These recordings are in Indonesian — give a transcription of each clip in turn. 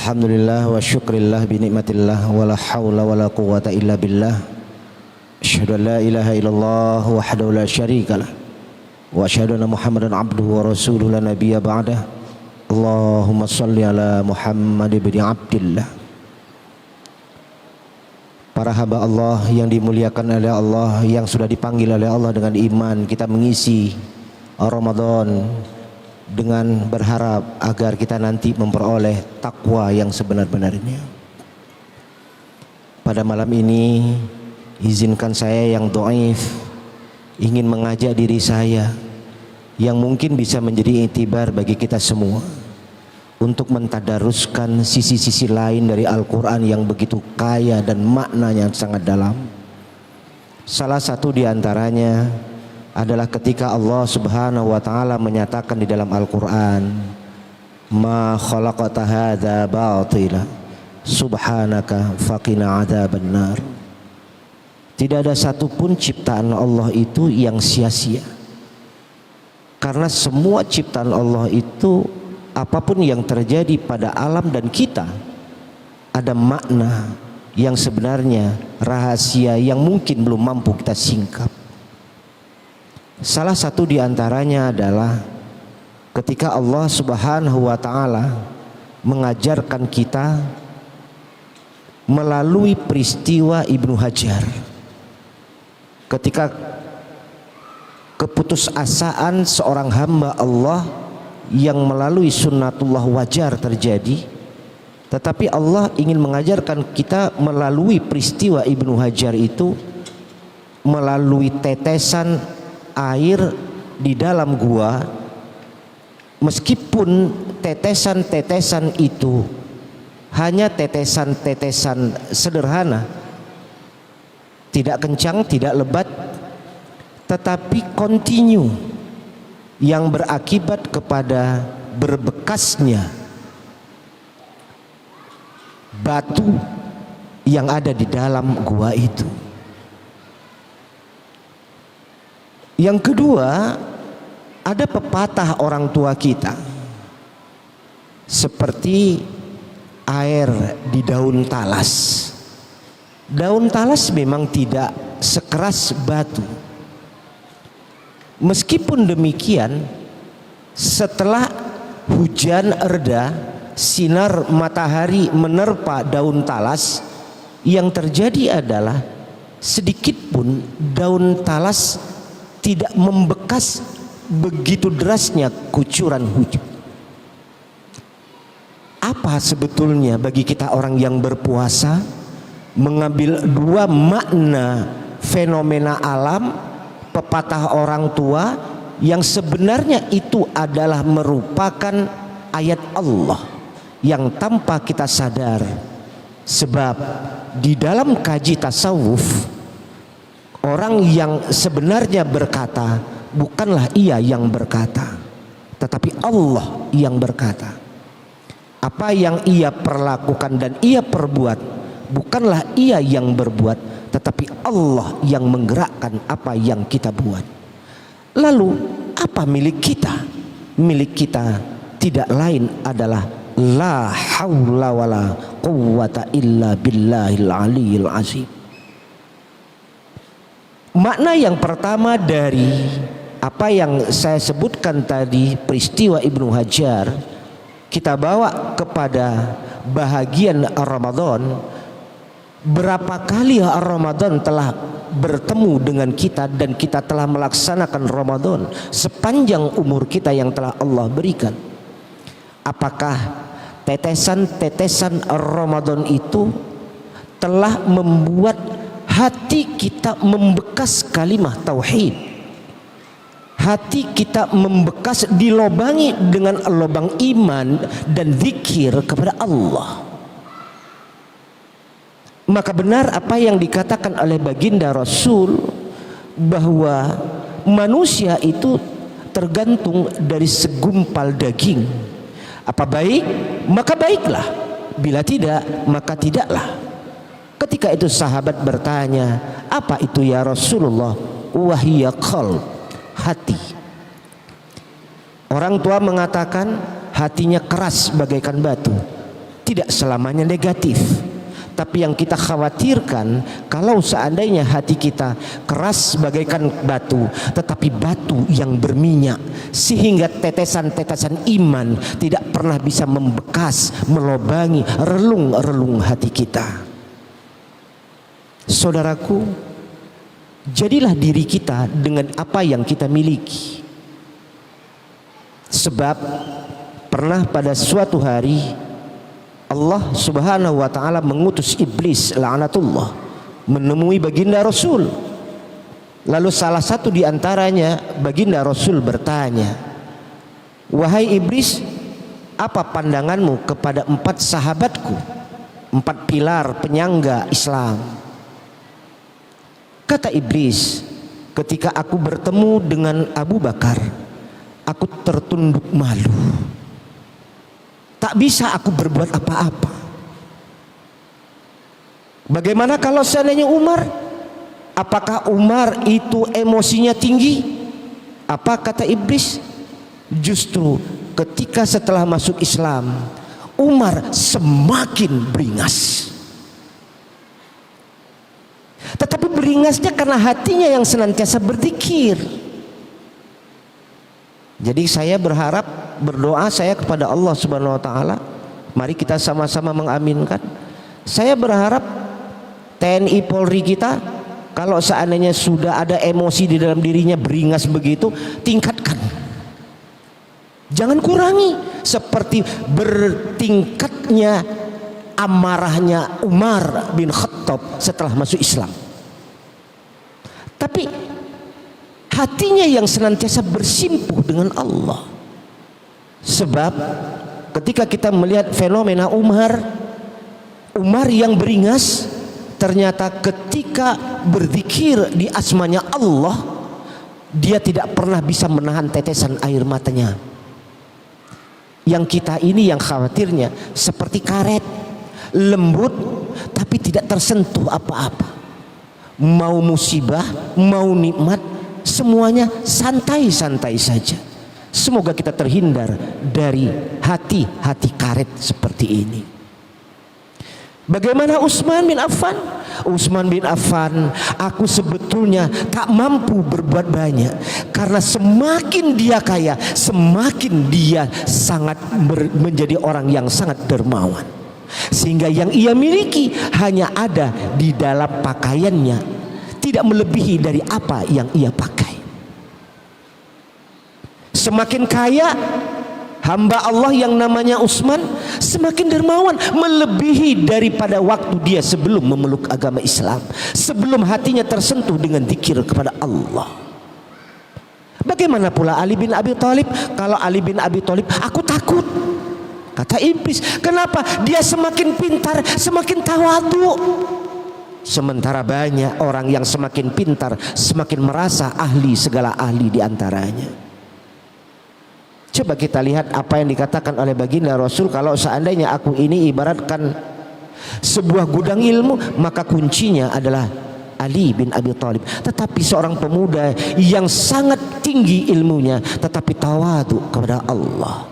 Alhamdulillah wa syukrillah bi nikmatillah wa la haula wa la quwwata illa billah. Asyhadu an la ilaha illallah wahdahu la syarikalah wa asyhadu anna Muhammadan abduhu wa rasuluhu la nabiyya ba'dah. Allahumma shalli ala Muhammad ibn Abdillah. Para hamba Allah yang dimuliakan oleh Allah, yang sudah dipanggil oleh Allah dengan iman, kita mengisi Ramadan dengan berharap agar kita nanti memperoleh takwa yang sebenar-benarnya. Pada malam ini izinkan saya yang dhaif ingin mengajak diri saya yang mungkin bisa menjadi iktibar bagi kita semua untuk mentadaruskan sisi-sisi lain dari Al-Quran yang begitu kaya dan maknanya sangat dalam. Salah satu di antaranya adalah ketika Allah Subhanahu wa taala menyatakan di dalam Al-Qur'an, "Ma khalaqta hadza batila, subhanaka faqina adzabannar." Tidak ada satupun ciptaan Allah itu yang sia-sia. Karena semua ciptaan Allah itu, apapun yang terjadi pada alam dan kita, ada makna yang sebenarnya rahasia yang mungkin belum mampu kita singkap. Salah satu di antaranya adalah ketika Allah Subhanahu wa taala mengajarkan kita melalui peristiwa Ibnu Hajar. Ketika keputusasaan seorang hamba Allah yang melalui sunnatullah wajar terjadi, tetapi Allah ingin mengajarkan kita melalui peristiwa Ibnu Hajar itu, melalui tetesan air di dalam gua, meskipun tetesan-tetesan itu hanya tetesan-tetesan sederhana, tidak kencang, tidak lebat, tetapi kontinu yang berakibat kepada berbekasnya batu yang ada di dalam gua itu. Yang kedua, ada pepatah orang tua kita seperti air di daun talas. Daun talas memang tidak sekeras batu. Meskipun demikian, setelah hujan reda, sinar matahari menerpa daun talas, yang terjadi adalah sedikit pun daun talas tidak membekas begitu derasnya kucuran hujan. Apa sebetulnya bagi kita orang yang berpuasa mengambil dua makna fenomena alam, pepatah orang tua yang sebenarnya itu adalah merupakan ayat Allah yang tanpa kita sadar. Sebab di dalam kaji tasawuf, orang yang sebenarnya berkata bukanlah ia yang berkata, tetapi Allah yang berkata. Apa yang ia perlakukan dan ia perbuat, bukanlah ia yang berbuat, tetapi Allah yang menggerakkan apa yang kita buat. Lalu apa milik kita? Milik kita tidak lain adalah la haula wala quwwata illa billahil aliyil azim. Makna yang pertama dari apa yang saya sebutkan tadi, peristiwa Ibnu Hajar, kita bawa kepada bahagian Ramadan. Berapa kali Ramadan telah bertemu dengan kita dan kita telah melaksanakan Ramadan sepanjang umur kita yang telah Allah berikan. Apakah tetesan-tetesan Ramadan itu telah membuat hati kita membekas kalimah tauhid, hati kita membekas dilobangi dengan lubang iman dan zikir kepada Allah? Maka benar apa yang dikatakan oleh baginda Rasul, bahwa manusia itu tergantung dari segumpal daging. Apa baik maka baiklah, bila tidak maka tidaklah. Ketika itu sahabat bertanya, apa itu ya Rasulullah? Wahiyya qalb, hati. Orang tua mengatakan hatinya keras bagaikan batu, tidak selamanya negatif. Tapi yang kita khawatirkan, kalau seandainya hati kita keras bagaikan batu, tetapi batu yang berminyak, sehingga tetesan-tetesan iman tidak pernah bisa membekas, melobangi relung-relung hati kita. Saudaraku, jadilah diri kita dengan apa yang kita miliki. Sebab pernah pada suatu hari Allah Subhanahu wa taala mengutus iblis laknatullah menemui baginda Rasul. Lalu salah satu di antaranya baginda Rasul bertanya, "Wahai iblis, apa pandanganmu kepada 4 sahabatku, 4 pilar penyangga Islam?" Kata iblis, "Ketika aku bertemu dengan Abu Bakar, aku tertunduk malu. Tak bisa aku berbuat apa-apa. Bagaimana kalau seandainya Umar? Apakah Umar itu emosinya tinggi?" Apa kata iblis? Justru ketika setelah masuk Islam, Umar semakin beringas. Tetapi beringasnya karena hatinya yang senantiasa berzikir. Jadi saya berdoa saya kepada Allah Subhanahu wa taala, mari kita sama-sama mengaminkan. Saya berharap TNI Polri kita, kalau seandainya sudah ada emosi di dalam dirinya beringas begitu, tingkatkan. Jangan kurangi, seperti bertingkatnya amarahnya Umar bin Khattab setelah masuk Islam. Tapi hatinya yang senantiasa bersimpuh dengan Allah. Sebab ketika kita melihat fenomena Umar yang beringas, ternyata ketika berzikir di asmanya Allah, dia tidak pernah bisa menahan tetesan air matanya. Yang kita ini yang khawatirnya seperti karet, lembut tapi tidak tersentuh apa-apa. Mau musibah, mau nikmat, semuanya santai-santai saja. Semoga kita terhindar dari hati-hati karet seperti ini. Bagaimana Utsman bin Affan? Utsman bin Affan, aku sebetulnya tak mampu berbuat banyak, karena semakin dia kaya, semakin dia sangat menjadi orang yang sangat dermawan, sehingga yang ia miliki hanya ada di dalam pakaiannya, tidak melebihi dari apa yang ia pakai. Semakin kaya hamba Allah yang namanya Utsman, semakin dermawan, melebihi daripada waktu dia sebelum memeluk agama Islam, sebelum hatinya tersentuh dengan zikir kepada Allah. Bagaimana pula Ali bin Abi Thalib? Kalau Ali bin Abi Thalib, aku takut. Kata iblis, kenapa? Dia semakin pintar, semakin tawadu. Sementara banyak orang yang semakin pintar, semakin merasa ahli segala ahli diantaranya. Coba kita lihat apa yang dikatakan oleh baginda Rasul, kalau seandainya aku ini ibaratkan sebuah gudang ilmu, maka kuncinya adalah Ali bin Abi Thalib. Tetapi seorang pemuda yang sangat tinggi ilmunya, tetapi tawadu kepada Allah.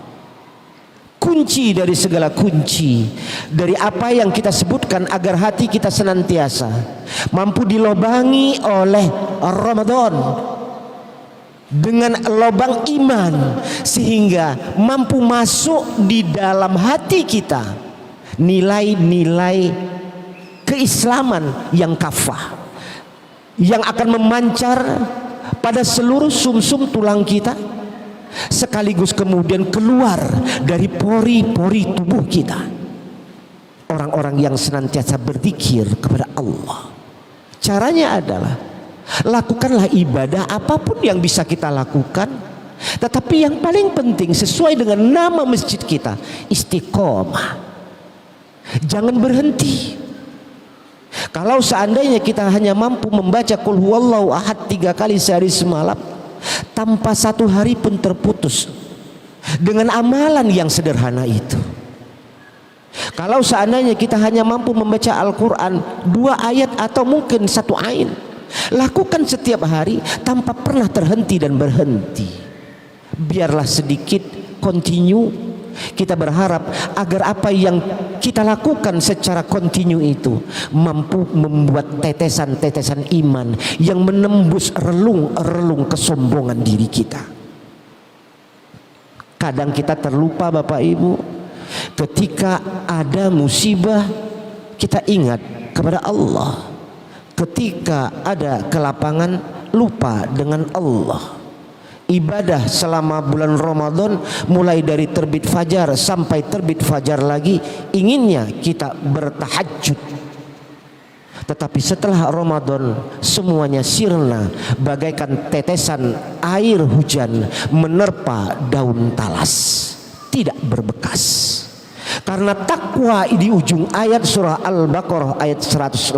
Kunci dari segala kunci, dari apa yang kita sebutkan agar hati kita senantiasa mampu dilobangi oleh Ramadan dengan lubang iman, sehingga mampu masuk di dalam hati kita nilai-nilai keislaman yang kafah, yang akan memancar pada seluruh sumsum tulang kita, sekaligus kemudian keluar dari pori-pori tubuh kita. Orang-orang yang senantiasa berzikir kepada Allah, caranya adalah lakukanlah ibadah apapun yang bisa kita lakukan, tetapi yang paling penting sesuai dengan nama masjid kita, istiqomah. Jangan berhenti. Kalau seandainya kita hanya mampu membaca qul huwallahu ahad 3 kali sehari semalam, tanpa satu hari pun terputus dengan amalan yang sederhana itu. Kalau seandainya kita hanya mampu membaca Al-Quran 2 ayat atau mungkin 1 ain, lakukan setiap hari tanpa pernah terhenti dan berhenti. Biarlah sedikit continue, Kita berharap agar apa yang kita lakukan secara kontinu itu mampu membuat tetesan-tetesan iman yang menembus relung-relung kesombongan diri kita. Kadang kita terlupa Bapak Ibu, ketika ada musibah kita ingat kepada Allah. Ketika ada kelapangan lupa dengan Allah. Ibadah selama bulan Ramadan mulai dari terbit fajar sampai terbit fajar lagi inginnya kita bertahajud. Tetapi setelah Ramadan semuanya sirna bagaikan tetesan air hujan menerpa daun talas, tidak berbekas. Karena takwa di ujung ayat surah Al-Baqarah ayat 183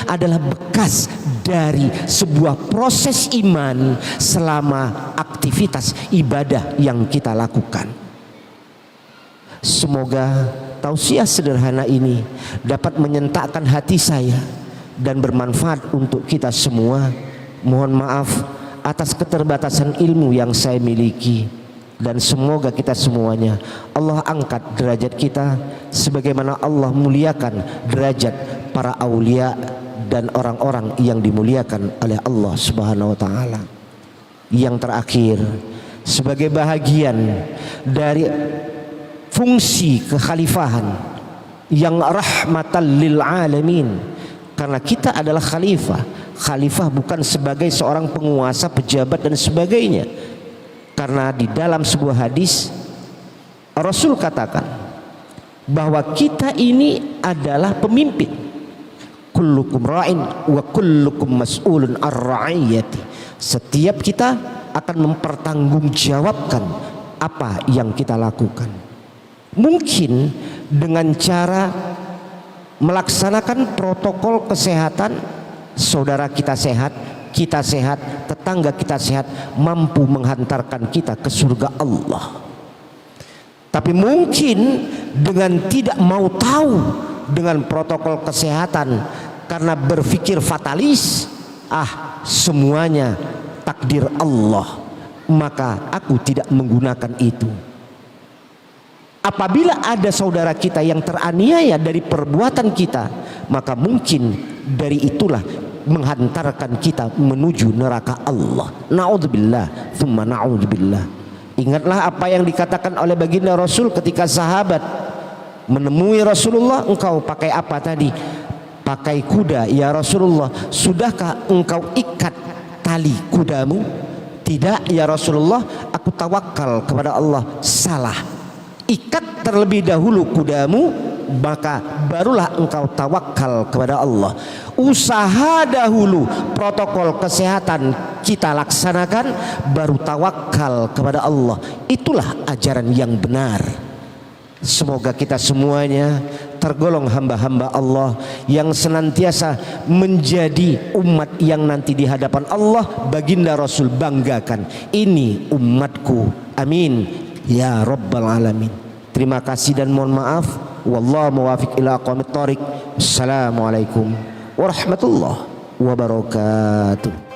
adalah bekas dari sebuah proses iman selama aktivitas ibadah yang kita lakukan. Semoga tausiah sederhana ini dapat menyentakkan hati saya dan bermanfaat untuk kita semua. Mohon maaf atas keterbatasan ilmu yang saya miliki. Dan semoga kita semuanya Allah angkat derajat kita sebagaimana Allah muliakan derajat para aulia dan orang-orang yang dimuliakan oleh Allah Subhanahu wa taala. Yang terakhir, sebagai bahagian dari fungsi kekhalifahan yang rahmatan lil alamin, karena kita adalah khalifah. Khalifah bukan sebagai seorang penguasa, pejabat dan sebagainya. Karena di dalam sebuah hadis Rasul katakan bahwa kita ini adalah pemimpin. Kullukum ra'in wa kullukum mas'ulun ar-ra'iyati. Setiap kita akan mempertanggungjawabkan apa yang kita lakukan. Mungkin dengan cara melaksanakan protokol kesehatan, saudara kita sehat, tetangga kita sehat, mampu menghantarkan kita ke surga Allah. Tapi mungkin dengan tidak mau tahu dengan protokol kesehatan karena berpikir fatalis, semuanya takdir Allah, maka aku tidak menggunakan itu. Apabila ada saudara kita yang teraniaya dari perbuatan kita, maka mungkin dari itulah menghantarkan kita menuju neraka Allah. Na'udzubillah, thumma na'udzubillah. Ingatlah apa yang dikatakan oleh baginda Rasul ketika sahabat menemui Rasulullah, engkau pakai apa tadi? Pakai kuda ya Rasulullah, sudahkah engkau ikat tali kudamu? Tidak ya Rasulullah, aku tawakal kepada Allah. Salah, ikat terlebih dahulu kudamu, maka barulah engkau tawakal kepada Allah. Usaha dahulu, protokol kesehatan kita laksanakan, baru tawakal kepada Allah. Itulah ajaran yang benar. Semoga kita semuanya tergolong hamba-hamba Allah yang senantiasa menjadi umat yang nanti di hadapan Allah baginda Rasul banggakan, ini umatku, amin ya rabbal alamin. Terima kasih dan mohon maaf. Wallahu muwafiq ila aqwamit thoriq. Assalamualaikum warahmatullahi wabarakatuh.